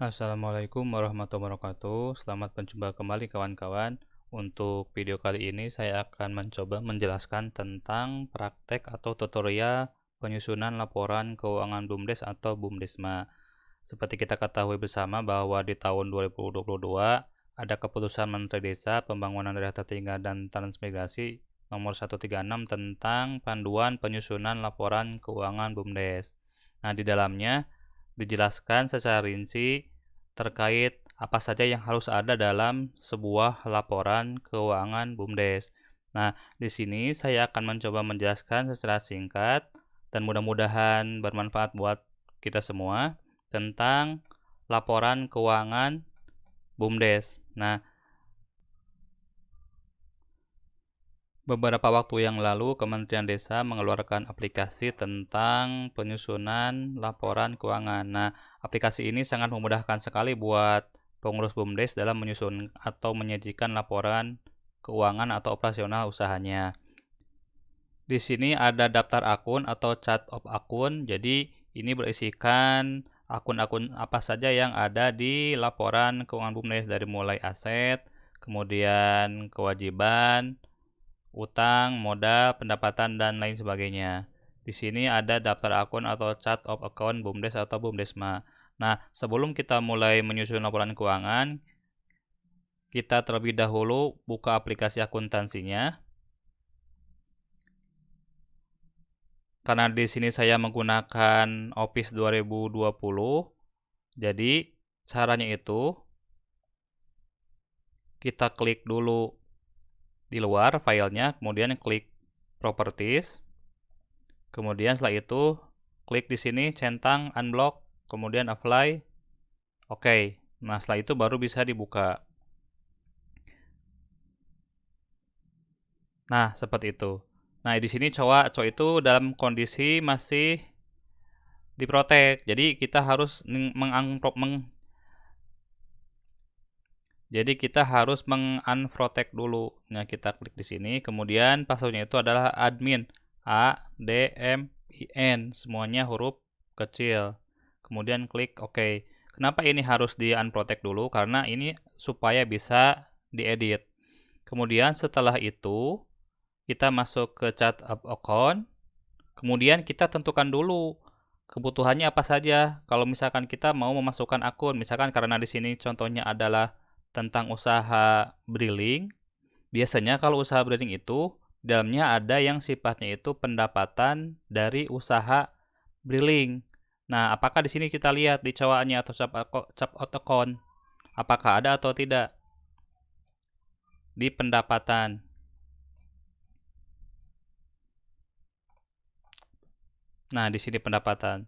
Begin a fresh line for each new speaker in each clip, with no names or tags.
Assalamualaikum warahmatullahi wabarakatuh. Selamat berjumpa kembali kawan-kawan. Untuk video kali ini saya akan mencoba menjelaskan tentang praktek atau tutorial penyusunan laporan keuangan BUMDes atau BUMDesma. Seperti kita ketahui bersama bahwa di tahun 2022 ada keputusan Menteri Desa, Pembangunan Daerah Tertinggal dan Transmigrasi nomor 136 tentang panduan penyusunan laporan keuangan BUMDes. Nah, di dalamnya dijelaskan secara rinci terkait apa saja yang harus ada dalam sebuah laporan keuangan BUMDes. Nah, di sini saya akan mencoba menjelaskan secara singkat dan mudah-mudahan bermanfaat buat kita semua tentang laporan keuangan BUMDes. Nah, beberapa waktu yang lalu Kementerian Desa mengeluarkan aplikasi tentang penyusunan laporan keuangan. Nah, aplikasi ini sangat memudahkan sekali buat pengurus BUMDes dalam menyusun atau menyajikan laporan keuangan atau operasional usahanya. Di sini ada daftar akun atau chart of akun. Jadi, ini berisikan akun-akun apa saja yang ada di laporan keuangan BUMDes dari mulai aset, kemudian kewajiban, utang, modal, pendapatan, dan lain sebagainya. Di sini ada daftar akun atau chart of account BUMDes atau BUMDesma. Nah, sebelum kita mulai menyusun laporan keuangan, kita terlebih dahulu buka aplikasi akuntansinya. Karena di sini saya menggunakan Office 2020, jadi caranya itu kita klik dulu di luar filenya, kemudian klik Properties. Kemudian setelah itu klik di sini centang unblock, kemudian apply. Oke. Nah, setelah itu baru bisa dibuka. Nah, seperti itu. Nah, di sini cowok itu dalam kondisi masih diprotek. Jadi kita harus mengunprotect dulu. Nah, kita klik di sini, kemudian passwordnya itu adalah admin, ADMIN, semuanya huruf kecil. Kemudian klik OK. Kenapa ini harus di unprotect dulu? Karena ini supaya bisa diedit. Kemudian setelah itu kita masuk ke chart of account. Kemudian kita tentukan dulu kebutuhannya apa saja. Kalau misalkan kita mau memasukkan akun, misalkan karena di sini contohnya adalah tentang usaha briling. Biasanya kalau usaha briling itu dalamnya ada yang sifatnya itu pendapatan dari usaha briling. Nah, apakah di sini kita lihat di cowoknya atau chart account apakah ada atau tidak di pendapatan. Nah, di sini pendapatan.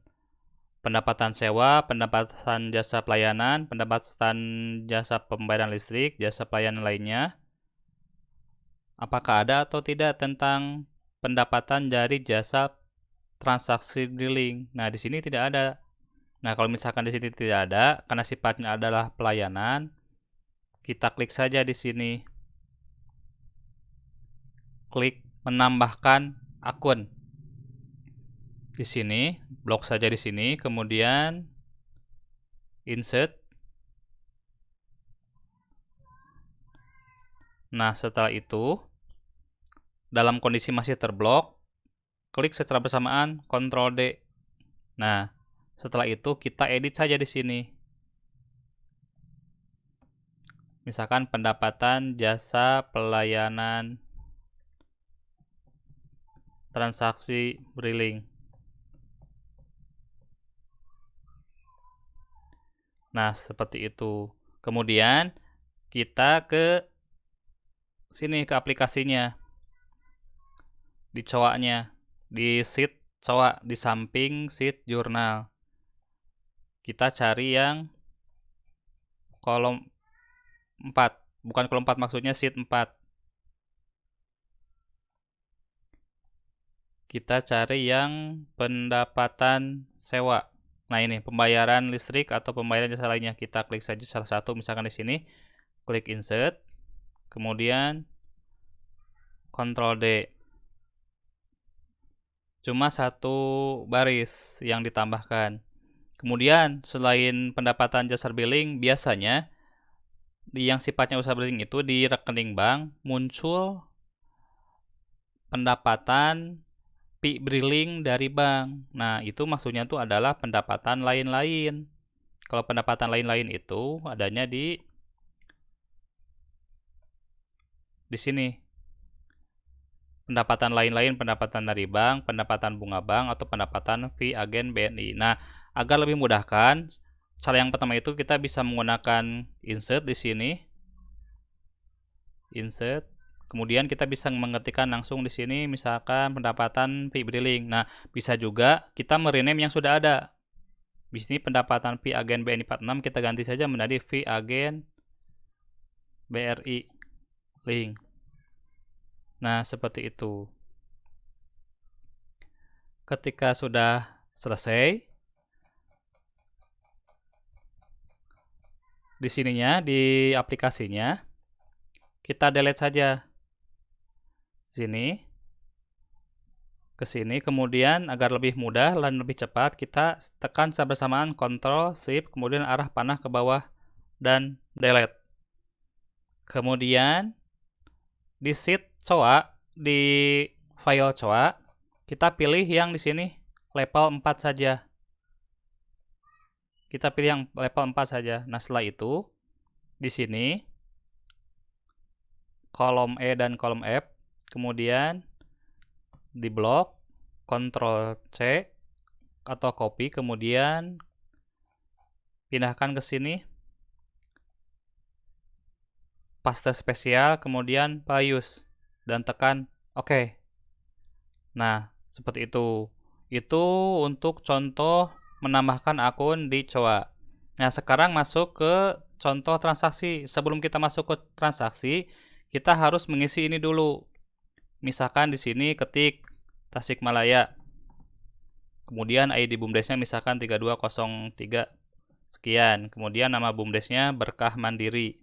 Pendapatan sewa, pendapatan jasa pelayanan, pendapatan jasa pembayaran listrik, jasa pelayanan lainnya. Apakah ada atau tidak tentang pendapatan dari jasa transaksi briling? Nah, di sini tidak ada. Nah, kalau misalkan di sini tidak ada, karena sifatnya adalah pelayanan, kita klik saja di sini. Klik menambahkan akun. Di sini, blok saja di sini, kemudian insert. Nah, setelah itu, dalam kondisi masih terblok, klik secara bersamaan Ctrl D. Nah, setelah itu kita edit saja di sini. Misalkan pendapatan jasa pelayanan transaksi briling. Nah, seperti itu. Kemudian kita ke sini ke aplikasinya. Di cowoknya, di sheet cowok di samping sheet jurnal. Kita cari yang kolom 4, bukan kolom 4 maksudnya sheet 4. Kita cari yang pendapatan sewa. Nah, ini pembayaran listrik atau pembayaran jasa lainnya. Kita klik saja salah satu, misalkan di sini, klik insert, kemudian Ctrl D. Cuma satu baris yang ditambahkan. Kemudian selain pendapatan jasa billing, biasanya yang sifatnya usaha billing itu di rekening bank muncul pendapatan fee billing dari bank. Nah, itu maksudnya itu adalah pendapatan lain-lain. Kalau pendapatan lain-lain itu adanya di sini. Pendapatan lain-lain, pendapatan dari bank, pendapatan bunga bank, atau pendapatan fee agen BNI. Nah, agar lebih mudahkan, cara yang pertama itu kita bisa menggunakan insert di sini. Insert. Kemudian kita bisa mengetikkan langsung di sini misalkan pendapatan fee billing. Nah, bisa juga kita merename yang sudah ada. Di sini pendapatan fee agen BNI 46 kita ganti saja menjadi fee agen BRI link. Nah, seperti itu. Ketika sudah selesai, di sininya, di aplikasinya, kita delete saja. Sini, ke sini, kemudian agar lebih mudah dan lebih cepat, kita tekan secara bersamaan Ctrl, Shift, kemudian arah panah ke bawah, dan delete. Kemudian, di sheet coa, di file coa, kita pilih yang di sini level 4 saja. Kita pilih yang level 4 saja. Nah, setelah itu di sini kolom E dan kolom F, kemudian di blok Ctrl C atau copy, kemudian pindahkan ke sini, paste spesial, kemudian use dan tekan OK. Nah, seperti itu. Itu untuk contoh menambahkan akun di coa. Nah, sekarang masuk ke contoh transaksi. Sebelum kita masuk ke transaksi, kita harus mengisi ini dulu. Misalkan di sini ketik Tasikmalaya. Kemudian ID BUMDes-nya misalkan 3203 sekian. Kemudian nama BUMDes-nya Berkah Mandiri.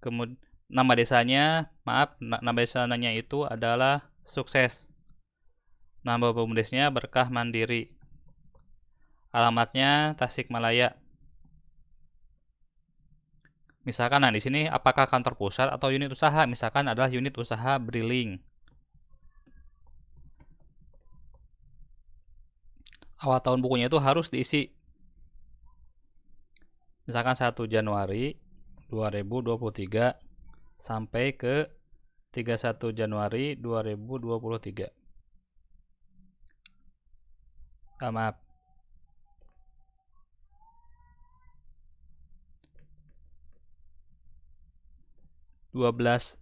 Kemudian nama desanya, nama desanya itu adalah Sukses. Nama BUMDes-nya Berkah Mandiri. Alamatnya Tasikmalaya. Misalkan, nah di sini apakah kantor pusat atau unit usaha? Misalkan adalah unit usaha Briling. Awal tahun bukunya itu harus diisi. Misalkan 1 Januari 2023 sampai ke 31 Januari 2023. Maaf. 12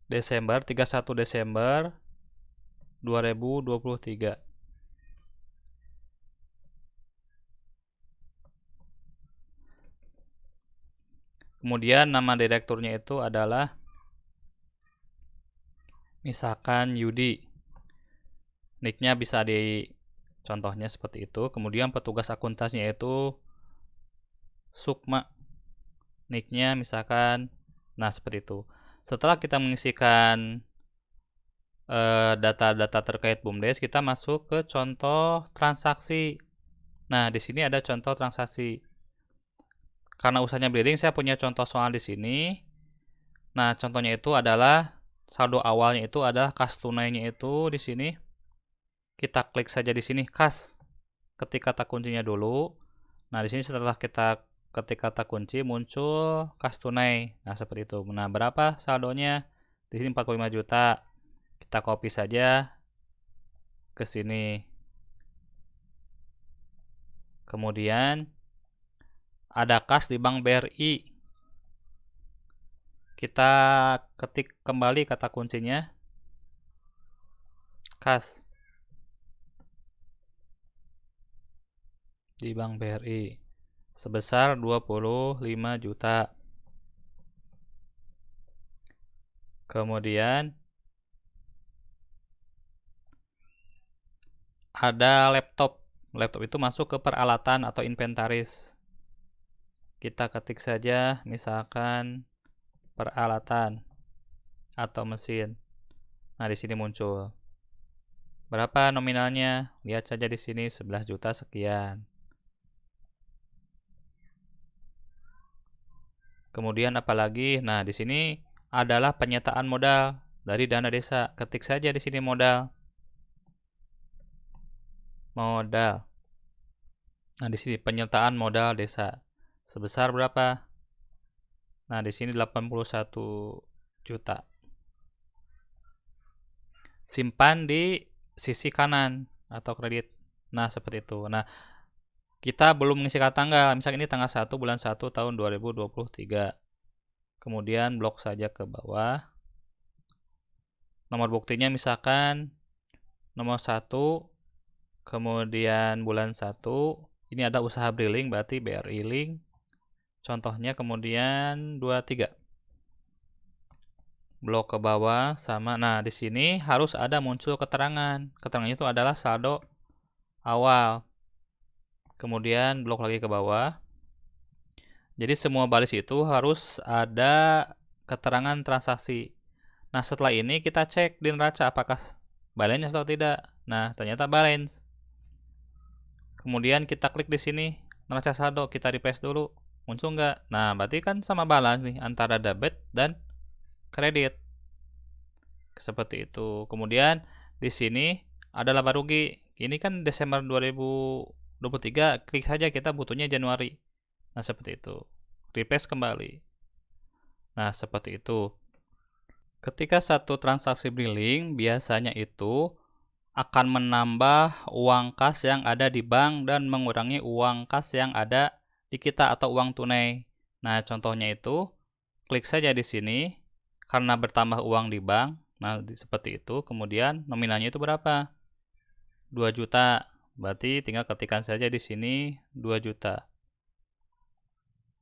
Desember, 31 Desember 2023. Kemudian nama direkturnya itu adalah misalkan Yudi. Nicknya bisa di contohnya seperti itu. Kemudian petugas akuntansinya itu Sukma. Nicknya misalkan, nah seperti itu. Setelah kita mengisikan data-data terkait BUMDes, kita masuk ke contoh transaksi. Nah, di sini ada contoh transaksi. Karena usahanya bleeding, saya punya contoh soal di sini. Nah, contohnya itu adalah saldo awalnya itu adalah kas tunainya itu di sini. Kita klik saja di sini kas. Ketik kata kuncinya dulu. Nah, di sini setelah kita ketik kata kunci muncul kas tunai. Nah, seperti itu. Nah, berapa saldonya? Di sini 45 juta. Kita copy saja ke sini. Kemudian ada kas di Bank BRI. Kita ketik kembali kata kuncinya kas di Bank BRI sebesar 25 juta. Kemudian ada laptop. Laptop itu masuk ke peralatan atau inventaris. Kita ketik saja misalkan peralatan atau mesin. Nah, di sini muncul. Berapa nominalnya? Lihat saja di sini 11 juta sekian. Kemudian apalagi? Nah, di sini adalah penyertaan modal dari dana desa. Ketik saja di sini modal. Modal. Nah, di sini penyertaan modal desa. Sebesar berapa? Nah, di sini 81 juta. Simpan di sisi kanan atau kredit. Nah, seperti itu. Nah, kita belum mengisikan tanggal. Misalnya ini tanggal 1 bulan 1 tahun 2023. Kemudian blok saja ke bawah. Nomor buktinya misalkan nomor 1, kemudian bulan 1. Ini ada usaha Briling, berarti BRI Link. Contohnya kemudian 23. Blok ke bawah sama. Nah, di sini harus ada muncul keterangan. Keterangannya itu adalah saldo awal. Kemudian blok lagi ke bawah. Jadi semua baris itu harus ada keterangan transaksi. Nah, setelah ini kita cek di neraca apakah balance atau tidak. Nah, ternyata balance. Kemudian kita klik di sini neraca saldo, kita refresh dulu. Muncul nggak? Nah, berarti kan sama balance nih antara debit dan kredit. Seperti itu. Kemudian di sini ada laba rugi. Ini kan Desember 2023, klik saja kita butuhnya Januari. Nah, seperti itu. Refresh kembali. Nah, seperti itu. Ketika satu transaksi Briling, biasanya itu akan menambah uang kas yang ada di bank dan mengurangi uang kas yang ada di kita atau uang tunai. Nah, contohnya itu, klik saja di sini, karena bertambah uang di bank. Nah, seperti itu. Kemudian nominalnya itu berapa? 2 juta. Berarti tinggal ketikkan saja di sini 2 juta.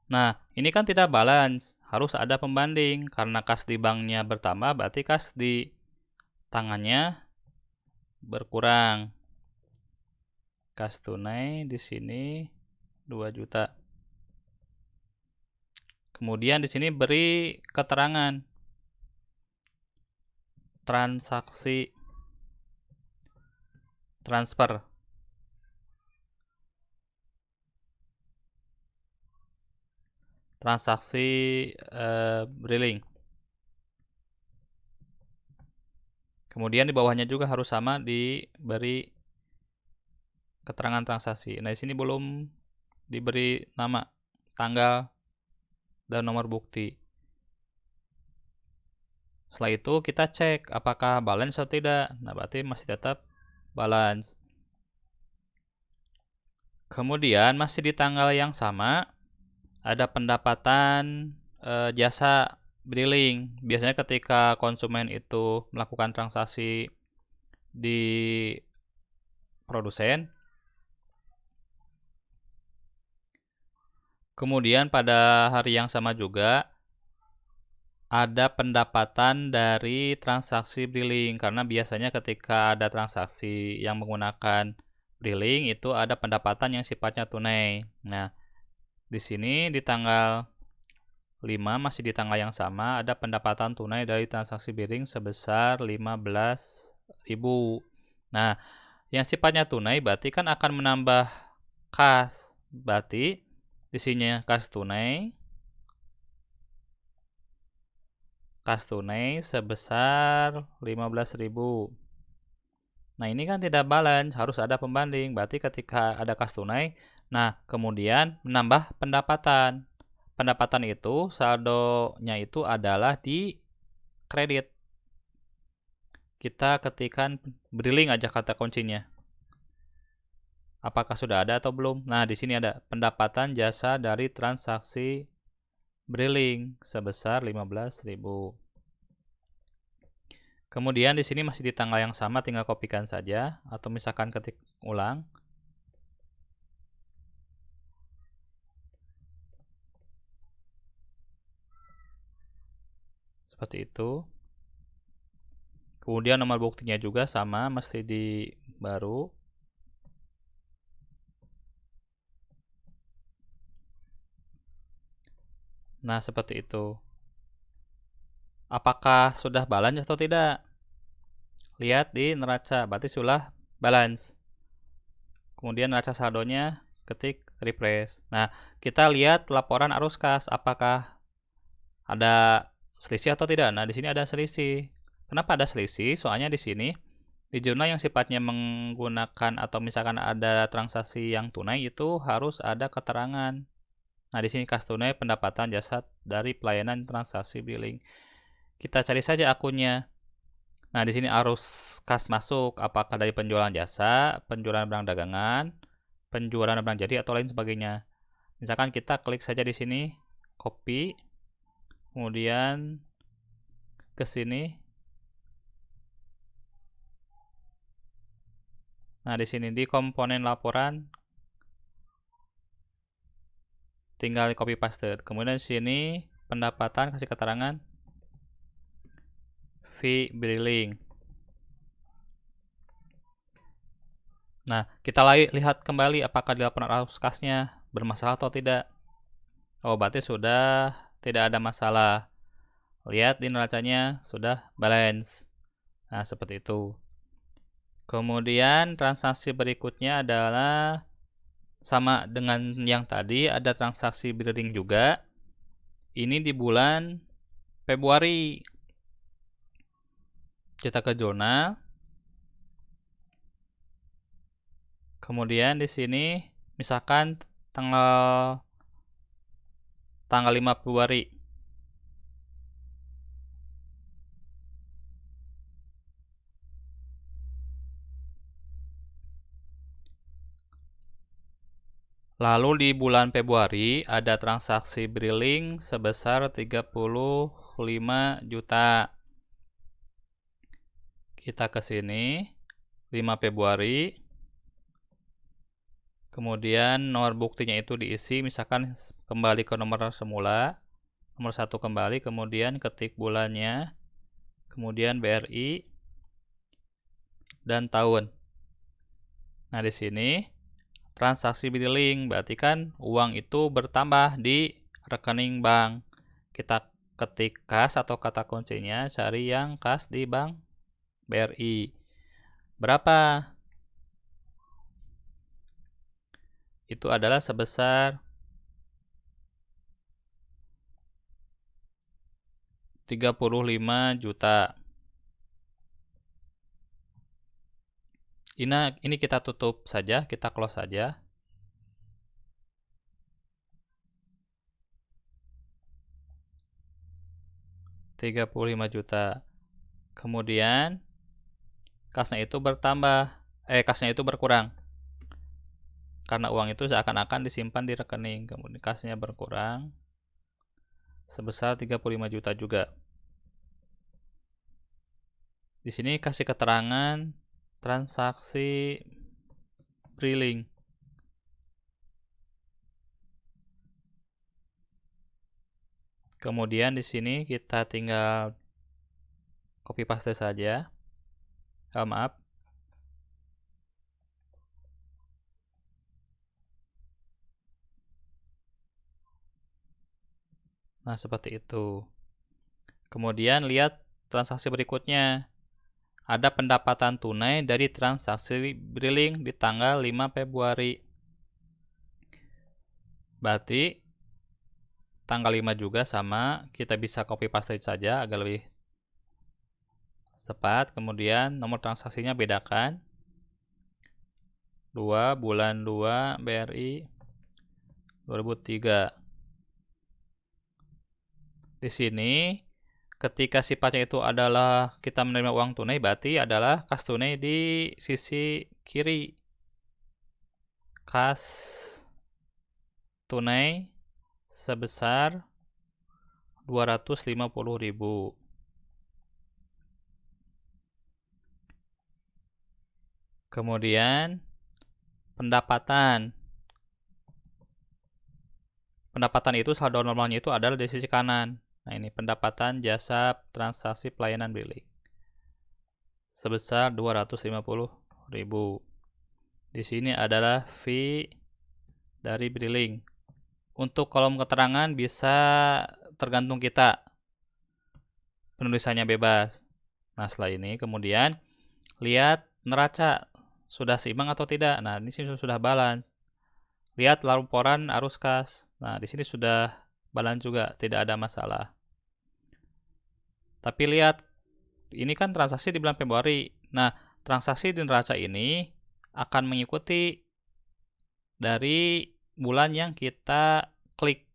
Nah, ini kan tidak balance. Harus ada pembanding. Karena kas di banknya bertambah, berarti kas di tangannya berkurang. Kas tunai di sini 2 juta. Kemudian di sini beri keterangan transaksi transfer. Transaksi Briling. Kemudian di bawahnya juga harus sama diberi keterangan transaksi. Nah, di sini belum diberi nama, tanggal, dan nomor bukti. Setelah itu kita cek apakah balance atau tidak. Nah, berarti masih tetap balance. Kemudian masih di tanggal yang sama ada pendapatan jasa Briling. Biasanya ketika konsumen itu melakukan transaksi di produsen, kemudian pada hari yang sama juga ada pendapatan dari transaksi Briling, karena biasanya ketika ada transaksi yang menggunakan Briling itu ada pendapatan yang sifatnya tunai. Nah, di sini di tanggal 5 masih di tanggal yang sama ada pendapatan tunai dari transaksi Briling sebesar 15.000. Nah, yang sifatnya tunai berarti kan akan menambah kas. Berarti di sini kas tunai sebesar 15.000. Nah, ini kan tidak balance, harus ada pembanding. Berarti ketika ada kas tunai, nah kemudian menambah pendapatan. Pendapatan itu saldonya itu adalah di kredit. Kita ketikkan Briling aja kata kuncinya. Apakah sudah ada atau belum? Nah, di sini ada pendapatan jasa dari transaksi Briling sebesar 15.000. Kemudian di sini masih di tanggal yang sama, tinggal kopikan saja atau misalkan ketik ulang. Seperti itu. Kemudian nomor buktinya juga sama, mesti di baru. Nah, seperti itu. Apakah sudah balance atau tidak? Lihat di neraca, berarti sudah balance. Kemudian neraca saldonya, ketik refresh. Nah, kita lihat laporan arus kas, apakah ada selisih atau tidak. Nah, di sini ada selisih. Kenapa ada selisih? Soalnya di sini di jurnal yang sifatnya menggunakan atau misalkan ada transaksi yang tunai itu harus ada keterangan. Nah, di sini kas tunai pendapatan jasa dari pelayanan transaksi billing. Kita cari saja akunnya. Nah, di sini arus kas masuk apakah dari penjualan jasa, penjualan barang dagangan, penjualan barang jadi atau lain sebagainya. Misalkan kita klik saja di sini, copy, kemudian ke sini. Nah, di sini di komponen laporan tinggal di copy paste. Kemudian di sini pendapatan kasih keterangan fee billing. Nah, kita lihat kembali apakah di laporan arus kasnya bermasalah atau tidak. Oh, berarti sudah tidak ada masalah. Lihat di neracanya sudah balance. Nah, seperti itu. Kemudian transaksi berikutnya adalah sama dengan yang tadi, ada transaksi billing juga. Ini di bulan Februari. Kita ke jurnal. Kemudian di sini misalkan tanggal 5 Februari. Lalu di bulan Februari ada transaksi billing sebesar 35 juta. Kita ke sini 5 Februari. Kemudian nomor buktinya itu diisi, misalkan kembali ke nomor semula, nomor 1 kembali, kemudian ketik bulannya, kemudian BRI dan tahun. Nah, di sini transaksi billing berarti kan uang itu bertambah di rekening bank. Kita ketik kas atau kata kuncinya, cari yang kas di bank BRI. Berapa? Itu adalah sebesar 35 juta. Ini kita tutup saja, kita close saja. Rp35 juta. Kemudian kasnya itu berkurang. Karena uang itu seakan-akan disimpan di rekening, kemudian kasnya berkurang sebesar 35 juta juga. Di sini kasih keterangan transaksi billing. Kemudian di sini kita tinggal copy paste saja. Maaf. Nah, seperti itu. Kemudian lihat transaksi berikutnya. Ada pendapatan tunai dari transaksi billing di tanggal 5 Februari. Berarti tanggal 5 juga sama, kita bisa copy paste saja agar lebih cepat. Kemudian nomor transaksinya bedakan. 2 bulan 2 BRI 2003. Di sini ketika sifatnya itu adalah kita menerima uang tunai, berarti adalah kas tunai di sisi kiri. Kas tunai sebesar 250.000. Kemudian pendapatan itu saldo normalnya itu adalah di sisi kanan. Nah, ini pendapatan jasa transaksi pelayanan billing sebesar 250.000. Di sini adalah fee dari billing. Untuk kolom keterangan bisa tergantung kita, penulisannya bebas. Nah, setelah ini kemudian lihat neraca sudah seimbang atau tidak. Nah, ini sini sudah balance. Lihat laporan arus kas. Nah, di sini sudah balance juga, tidak ada masalah. Tapi lihat, ini kan transaksi di bulan Februari. Nah, transaksi di neraca ini akan mengikuti dari bulan yang kita klik.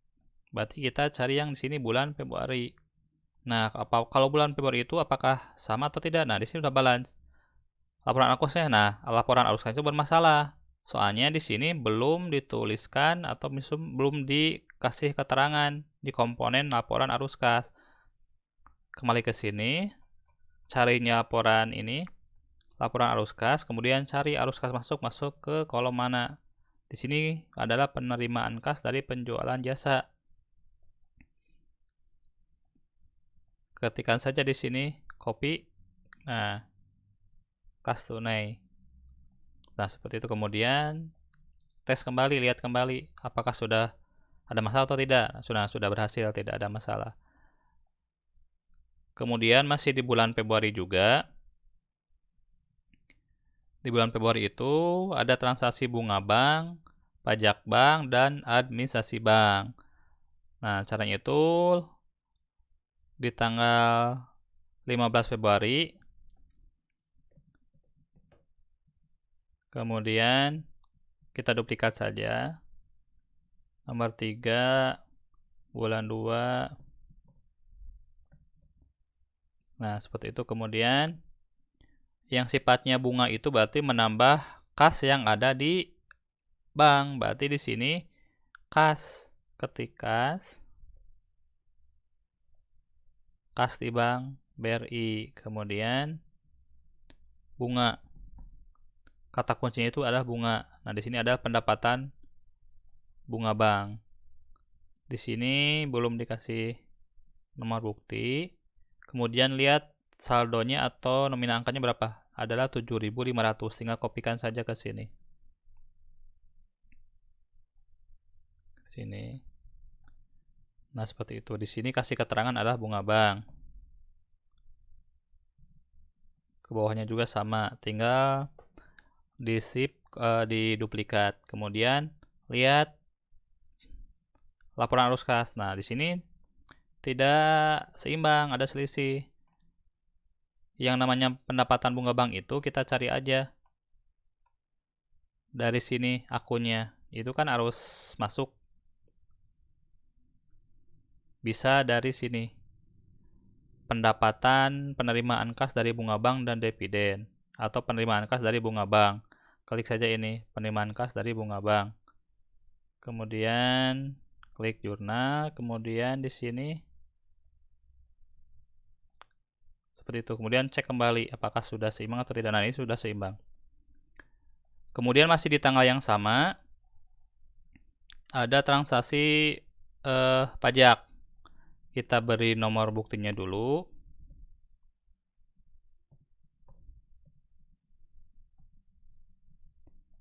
Berarti kita cari yang di sini bulan Februari. Nah, kalau bulan Februari itu apakah sama atau tidak? Nah, di sini sudah balance. Laporan arusnya. Nah, laporan arus kas itu bermasalah. Soalnya di sini belum dituliskan atau belum dikasih keterangan di komponen laporan arus kas. Kembali ke sini, carinya laporan ini, laporan arus kas, kemudian cari arus kas masuk ke kolom mana. Di sini adalah penerimaan kas dari penjualan jasa. Ketikkan saja di sini, copy. Nah, kas tunai. Nah, seperti itu. Kemudian tes kembali, lihat kembali apakah sudah ada masalah atau tidak. Sudah berhasil, tidak ada masalah. Kemudian masih di bulan Februari juga. Di bulan Februari itu ada transaksi bunga bank, pajak bank, dan administrasi bank. Nah, caranya itu di tanggal 15 Februari. Kemudian kita duplikat saja. Nomor 3, bulan 2. Nah, seperti itu. Kemudian yang sifatnya bunga itu berarti menambah kas yang ada di bank. Berarti di sini kas, ketik kas di bank BRI. Kemudian bunga. Kata kuncinya itu adalah bunga. Nah, di sini ada pendapatan bunga bank. Di sini belum dikasih nomor bukti. Kemudian lihat saldonya atau nominal angkanya berapa? Adalah 7.500. Tinggal kopikan saja ke sini. Sini. Nah, seperti itu. Di sini kasih keterangan adalah bunga bank. Ke bawahnya juga sama. Tinggal di duplikat. Kemudian lihat laporan arus kas. Nah, di sini tidak seimbang, ada selisih. Yang namanya pendapatan bunga bank itu kita cari aja dari sini akunnya. Itu kan arus masuk. Bisa dari sini. Pendapatan penerimaan kas dari bunga bank dan dividen, atau penerimaan kas dari bunga bank. Klik saja ini, penerimaan kas dari bunga bank. Kemudian klik jurnal, kemudian di sini seperti itu. Kemudian cek kembali apakah sudah seimbang atau tidak. Nah, ini sudah seimbang. Kemudian masih di tanggal yang sama ada transaksi pajak. Kita beri nomor buktinya dulu.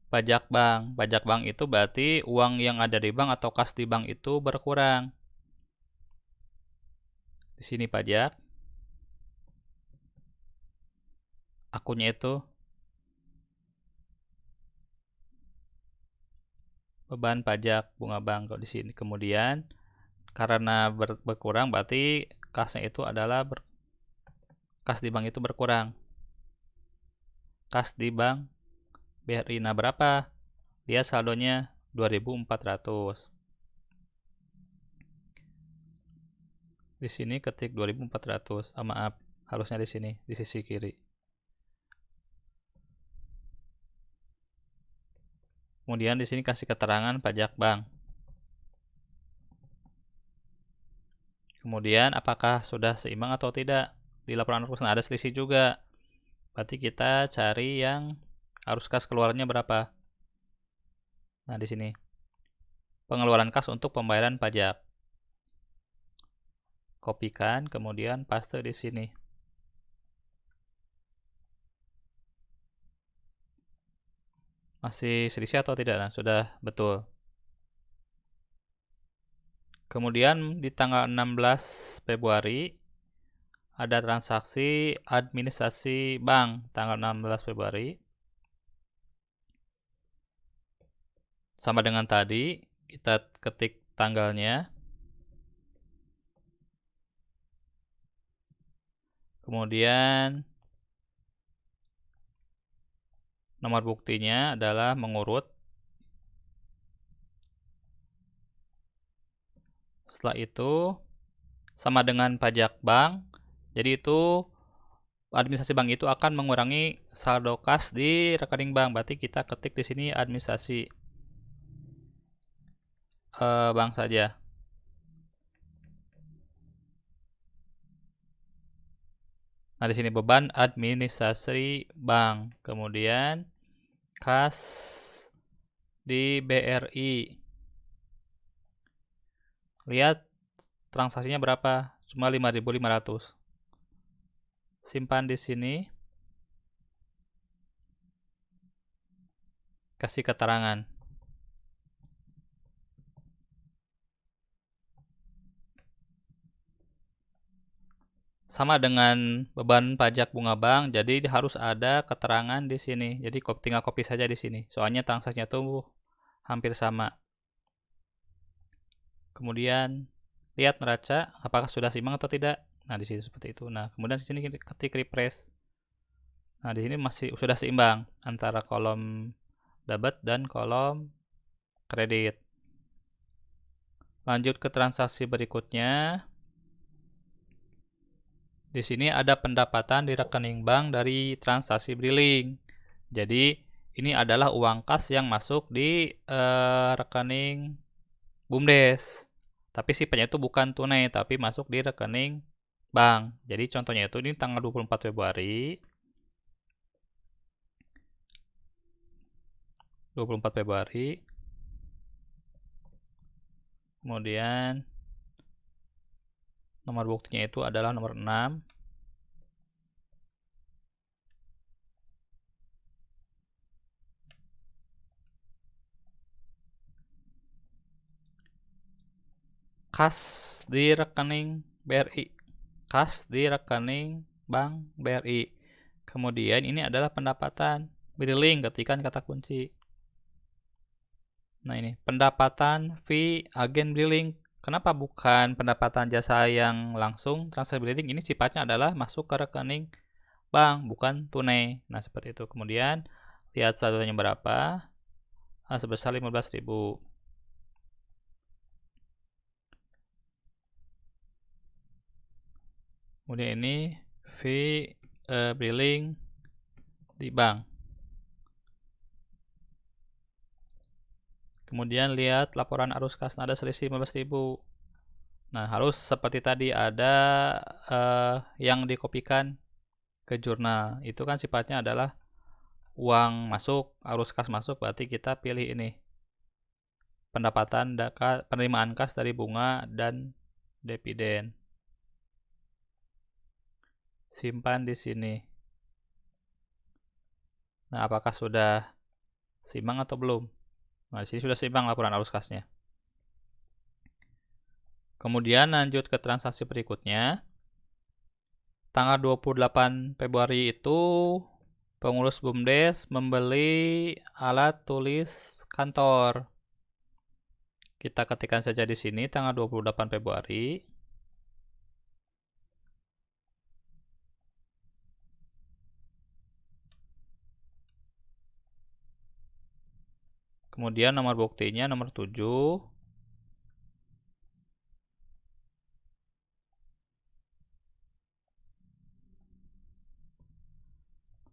Pajak bank. Pajak bank itu berarti uang yang ada di bank atau kas di bank itu berkurang. Di sini pajak. Akunnya itu beban pajak bunga bank kalau di sini. Kemudian karena berkurang berarti kasnya itu adalah kas di bank itu berkurang. Kas di bank BRI. Nah, berapa? Dia saldonya 2.400. Di sini ketik 2.400. Maaf, harusnya di sini, di sisi kiri. Kemudian di sini kasih keterangan pajak bank. Kemudian apakah sudah seimbang atau tidak? Di laporan arus ada selisih juga. Berarti kita cari yang arus kas keluarannya berapa. Nah, di sini pengeluaran kas untuk pembayaran pajak. Kopikan, kemudian paste di sini. Masih selisih atau tidak? Nah, sudah betul. Kemudian di tanggal 16 Februari ada transaksi administrasi bank tanggal 16 Februari. Sama dengan tadi, kita ketik tanggalnya. Kemudian nomor buktinya adalah mengurut. Setelah itu sama dengan pajak bank. Jadi itu administrasi bank itu akan mengurangi saldo kas di rekening bank. Berarti kita ketik di sini administrasi bank saja. Nah, di sini beban administrasi bank. Kemudian kas di BRI. Lihat transaksinya berapa? Cuma 5.500. Simpan di sini. Kasih keterangan. Sama dengan beban pajak bunga bank, jadi harus ada keterangan di sini. Jadi tinggal copy saja di sini. Soalnya transaksinya tuh hampir sama. Kemudian lihat neraca apakah sudah seimbang atau tidak. Nah, di sini seperti itu. Nah, kemudian di sini ketik refresh. Nah, di sini masih sudah seimbang antara kolom debit dan kolom kredit. Lanjut ke transaksi berikutnya. Di sini ada pendapatan di rekening bank dari transaksi Briling. Jadi ini adalah uang kas yang masuk di rekening BUMDes. Tapi sifatnya itu bukan tunai, tapi masuk di rekening bank. Jadi contohnya itu ini tanggal 24 Februari. 24 Februari. Kemudian nomor buktinya itu adalah nomor 6. Kas di rekening BRI. Kas di rekening bank BRI. Kemudian ini adalah pendapatan Briling, ketikkan kata kunci. Nah, ini pendapatan fee agen Briling. Kenapa bukan pendapatan jasa yang langsung transfer Briling? Ini sifatnya adalah masuk ke rekening bank, bukan tunai. Nah, seperti itu. Kemudian lihat saldonya berapa. Sebesar 15.000. Kemudian ini fee Briling di bank. Kemudian lihat laporan arus kas, ada selisih 15.000. Nah, harus seperti tadi ada yang dikopikan ke jurnal. Itu kan sifatnya adalah uang masuk, arus kas masuk, berarti kita pilih ini. Pendapatan penerimaan kas dari bunga dan dividen. Simpan di sini. Nah, apakah sudah seimbang atau belum? Nah, di sini sudah seimbang laporan arus kasnya. Kemudian lanjut ke transaksi berikutnya. Tanggal 28 Februari itu pengurus BUMDes membeli alat tulis kantor. Kita ketikkan saja di sini tanggal 28 Februari. Kemudian nomor buktinya nomor 7.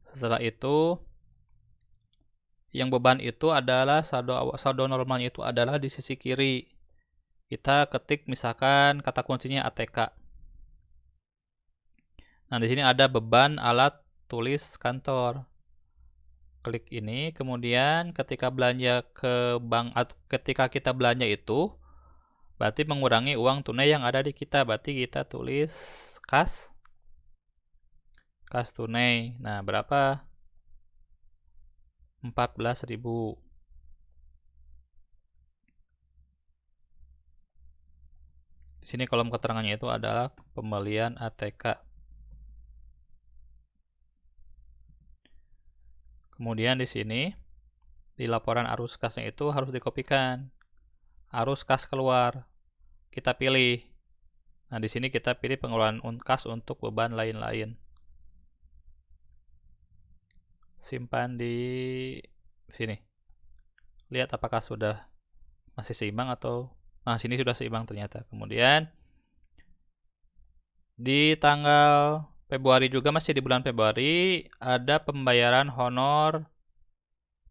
Setelah itu yang beban itu adalah saldo normalnya itu adalah di sisi kiri. Kita ketik misalkan kata kuncinya ATK. Nah, di sini ada beban alat tulis kantor. Klik ini, kemudian ketika belanja ke bank, ketika kita belanja itu berarti mengurangi uang tunai yang ada di kita. Berarti kita tulis kas tunai. Nah, berapa? 14.000. Di sini kolom keterangannya itu adalah pembelian ATK. Kemudian di sini di laporan arus kasnya itu harus dikopikan. Arus kas keluar kita pilih. Nah, di sini kita pilih pengeluaran kas untuk beban lain-lain. Simpan di sini. Lihat apakah sudah masih seimbang atau sini sudah seimbang ternyata. Kemudian di tanggal Februari juga, masih di bulan Februari, ada pembayaran honor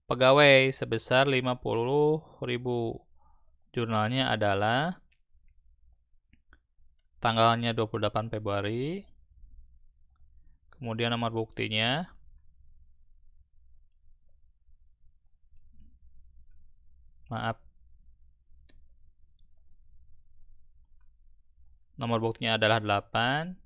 pegawai sebesar 50.000. Jurnalnya adalah tanggalnya 28 Februari. Kemudian nomor buktinya nomor buktinya adalah 8.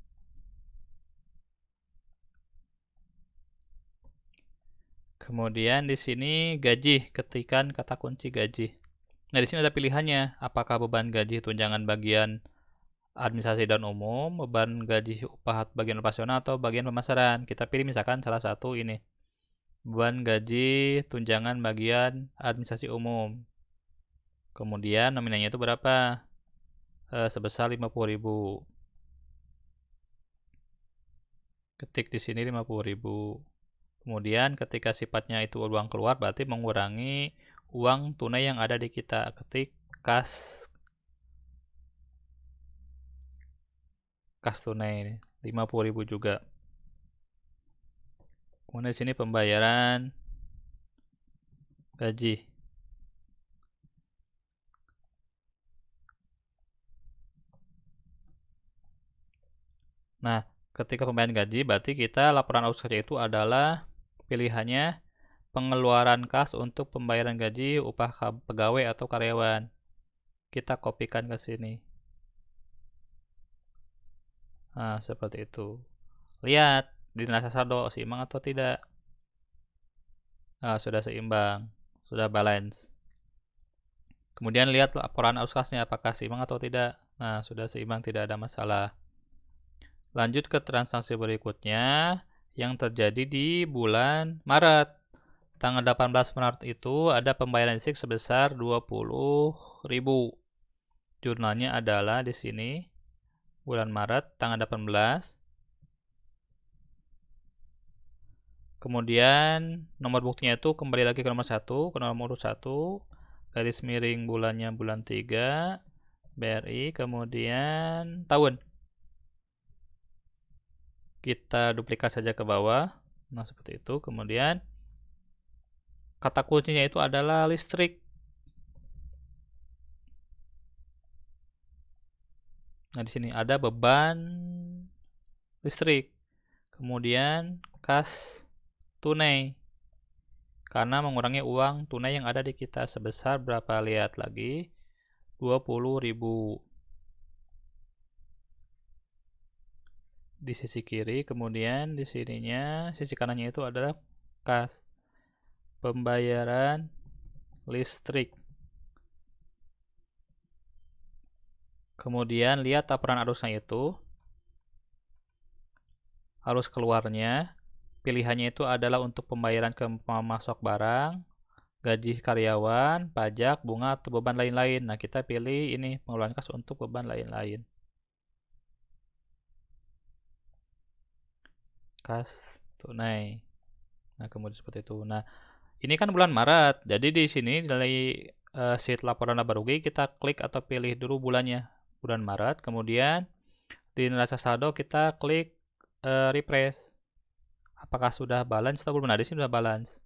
Kemudian di sini gaji, ketikkan kata kunci gaji. Nah, di sini ada pilihannya, apakah beban gaji tunjangan bagian administrasi dan umum, beban gaji upah bagian operasional, atau bagian pemasaran. Kita pilih misalkan salah satu ini. Beban gaji tunjangan bagian administrasi umum. Kemudian nominalnya itu berapa? Sebesar 50.000. Ketik di sini 50.000. Kemudian ketika sifatnya itu uang keluar, berarti mengurangi uang tunai yang ada di kita. Ketik kas tunai 50.000 juga. Kemudian di sini pembayaran gaji. Nah, ketika pembayaran gaji, berarti kita laporan arus kerja itu adalah pilihannya pengeluaran kas untuk pembayaran gaji, upah pegawai atau karyawan. Kita kopikan ke sini. Nah, seperti itu. Lihat di neraca saldo seimbang atau tidak. Sudah seimbang, sudah balance. Kemudian lihat laporan arus kasnya apakah seimbang atau tidak. Nah, sudah seimbang, tidak ada masalah. Lanjut ke transaksi berikutnya yang terjadi di bulan Maret. Tanggal 18 Maret itu ada pembayaran listrik sebesar 20.000. Jurnalnya adalah di sini bulan Maret tanggal 18. Kemudian nomor buktinya itu kembali lagi ke nomor 1, ke nomor urut 1, garis miring bulannya bulan 3, BRI, kemudian tahun. Kita duplikat saja ke bawah. Nah, seperti itu. Kemudian kata kuncinya itu adalah listrik. Nah, di sini ada beban listrik. Kemudian kas tunai. Karena mengurangi uang tunai yang ada di kita sebesar berapa? Lihat lagi. 20.000. Di sisi kiri, kemudian di sininya, sisi kanannya itu adalah kas pembayaran listrik. Kemudian lihat laporan arusnya itu. Arus keluarnya, pilihannya itu adalah untuk pembayaran ke pemasok barang, gaji karyawan, pajak, bunga, atau beban lain-lain. Nah, kita pilih ini, pengeluaran kas untuk beban lain-lain. Kas tunai. Nah, kemudian seperti itu. Nah, ini kan bulan Maret. Jadi di sini dari sheet laporan laba rugi kita klik atau pilih dulu bulannya, bulan Maret. Kemudian di neraca saldo kita klik refresh. Apakah sudah balance atau belum? Nah, di sini sudah balance.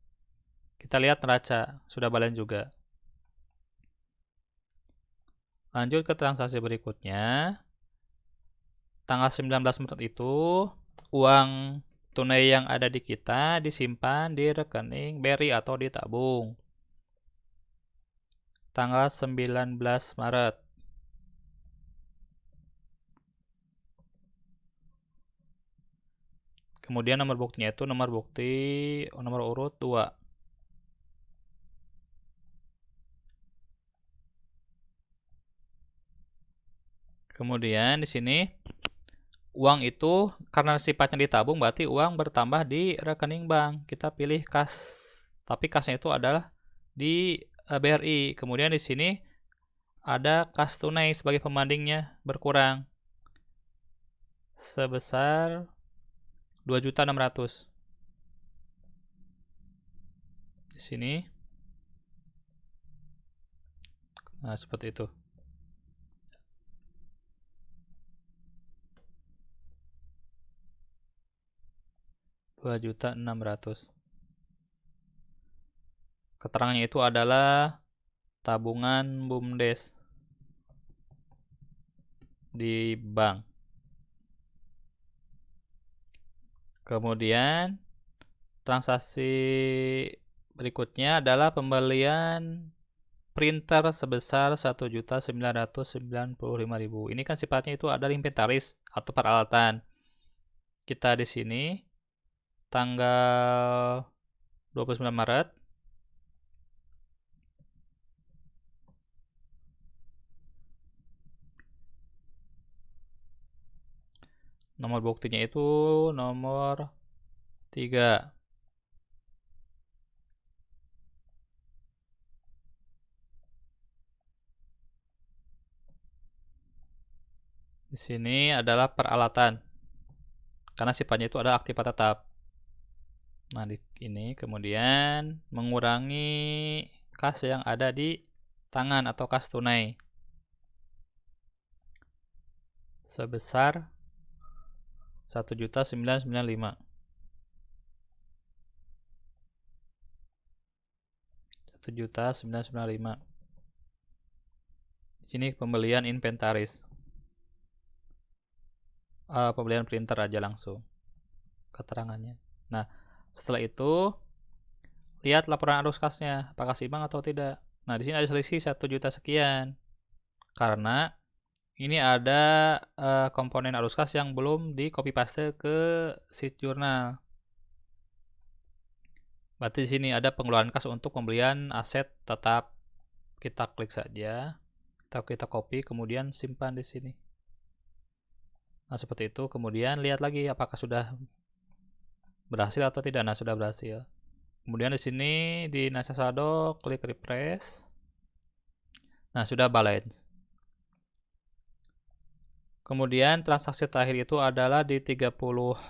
Kita lihat neraca, sudah balance juga. Lanjut ke transaksi berikutnya. Tanggal 19 Maret itu uang tunai yang ada di kita disimpan di rekening BRI atau ditabung. Tanggal 19 Maret. Kemudian nomor buktinya itu nomor bukti nomor urut 2. Kemudian di sini uang itu karena sifatnya ditabung berarti uang bertambah di rekening bank. Kita pilih kas, tapi kasnya itu adalah di BRI. Kemudian di sini ada kas tunai sebagai pembandingnya berkurang sebesar 2.600.000. Di sini. Nah, seperti itu. Rp2.600.000. Keterangannya itu adalah tabungan BUMDes di bank. Kemudian transaksi berikutnya adalah pembelian printer sebesar 1.995.000. Ini kan sifatnya itu adalah inventaris atau peralatan. Kita di sini tanggal 29 Maret. Nomor buktinya itu nomor 3. Di sini adalah peralatan. Karena sifatnya itu adalah aktiva tetap. Nah, di ini kemudian mengurangi kas yang ada di tangan atau kas tunai sebesar 1.995.000. 1.995.000. Di sini pembelian inventaris. Pembelian printer aja langsung keterangannya. Nah, setelah itu lihat laporan arus kasnya apakah seimbang atau tidak. Nah, di sini ada selisih 1 juta sekian karena ini ada komponen arus kas yang belum di copy paste ke sheet jurnal. Berarti di sini ada pengeluaran kas untuk pembelian aset tetap. Kita klik saja, kita copy, kemudian simpan di sini. Nah, seperti itu. Kemudian lihat lagi apakah sudah berhasil atau tidak. Nah, sudah berhasil. Kemudian di sini di neraca saldo klik refresh. Nah, sudah balance. Kemudian transaksi terakhir itu adalah di 30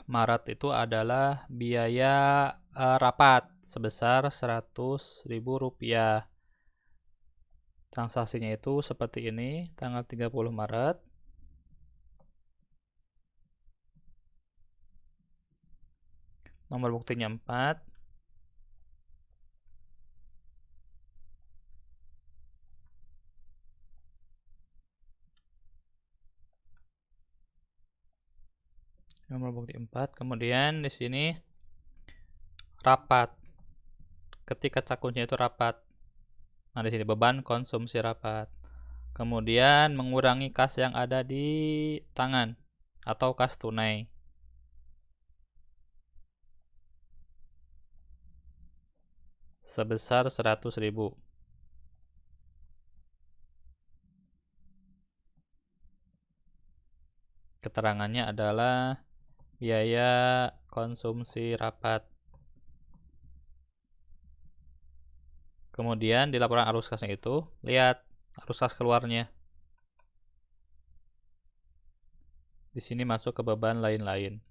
Maret itu adalah biaya rapat sebesar Rp100.000. Transaksinya itu seperti ini tanggal 30 Maret. Nomor buktinya 4. Nomor bukti 4. Kemudian di sini rapat. Ketika cakunya itu rapat. Nah, di sini beban konsumsi rapat. Kemudian mengurangi kas yang ada di tangan atau kas tunai. Sebesar 100.000. Keterangannya adalah biaya konsumsi rapat. Kemudian di laporan arus kasnya itu, lihat arus kas keluarnya. Di sini masuk ke beban lain-lain.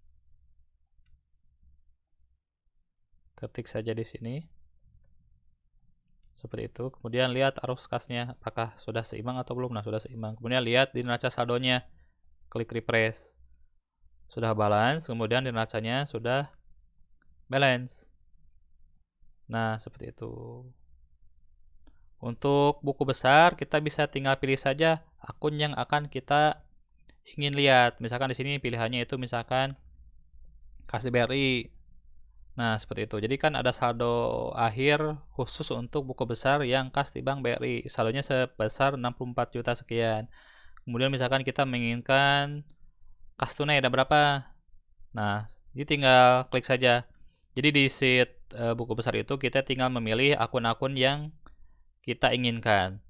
Ketik saja di sini. Seperti itu. Kemudian lihat arus kasnya apakah sudah seimbang atau belum. Nah, sudah seimbang. Kemudian lihat di neraca saldonya. Klik refresh. Sudah balance, kemudian di neracanya sudah balance. Nah, seperti itu. Untuk buku besar, kita bisa tinggal pilih saja akun yang akan kita ingin lihat. Misalkan di sini pilihannya itu misalkan kas BRI. Nah, seperti itu. Jadi kan ada saldo akhir khusus untuk buku besar yang kas di bank BRI. Saldonya sebesar 64 juta sekian. Kemudian misalkan kita menginginkan kas tunai ada berapa. Nah, jadi tinggal klik saja. Jadi di sheet buku besar itu kita tinggal memilih akun-akun yang kita inginkan.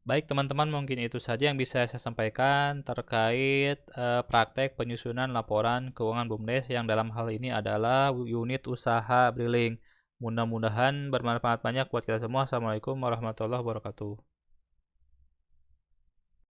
Baik teman-teman, mungkin itu saja yang bisa saya sampaikan terkait praktek penyusunan laporan keuangan BUMDes yang dalam hal ini adalah unit usaha Briling. Mudah-mudahan bermanfaat banyak buat kita semua. Assalamualaikum warahmatullahi wabarakatuh.